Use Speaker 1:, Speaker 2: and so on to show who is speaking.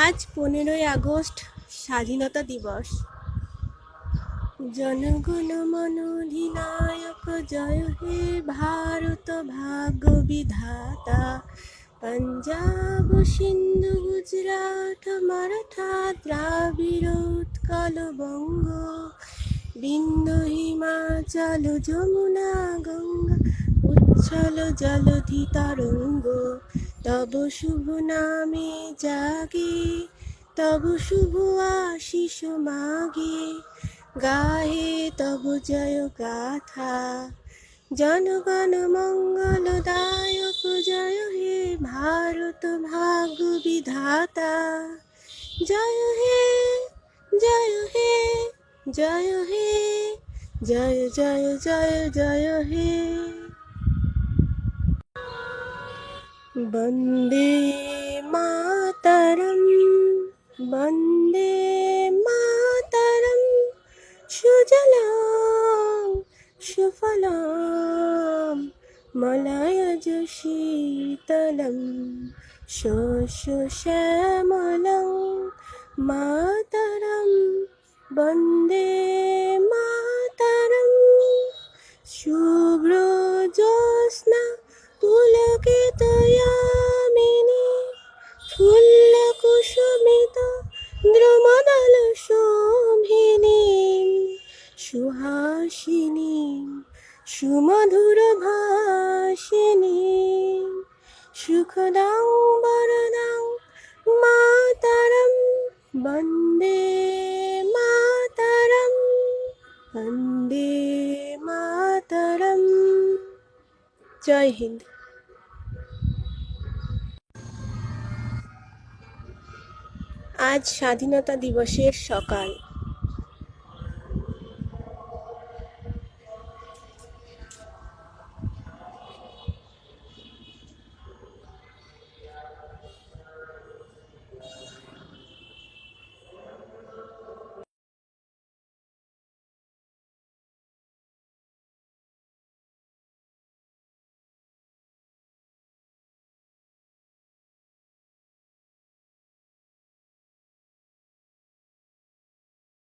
Speaker 1: আজ 15ই আগস্ট, স্বাধীনতা দিবস। জনগণ মন অধিনায়ক জয় হে ভারত ভাগ্য বিধাতা। পঞ্জাব সিন্ধু গুজরাট মারাঠা দ্রাবিড় উৎকল বঙ্গ, বিন্দু হিমাচল যমুনা গঙ্গা উচ্ছল জলধি তরঙ্গ। তব শুভ নামে জাগে, তব শুভ আশিস মাগে, গাহে তব জয় গাথা। জনগণ মঙ্গলদায়ক জয় হে ভারত ভাগ্য বিধাতা। জয় হে জয় হে জয় হে জয় জয় জয় জয় হে। বন্দে মাতরম বন্দে মাতরম, সুজলাং সুফলাং মলয়জ শীতলম, শস্য শ্যামলং মাতরম। বন্দে মাতরম। শুভ্র জ্যোৎস্না পুলকিত ইয়ামিনী, ফুল্ল কুসুমিত দ্রুমদল শোভিনী, সুহাসিনী সুমধুর ভাষিনী, সুখদাং বরদাং মাতরম। বন্দে মাতরম বন্দে মাতরম। জয় হিন্দ। আজ স্বাধীনতা দিবসের সকাল।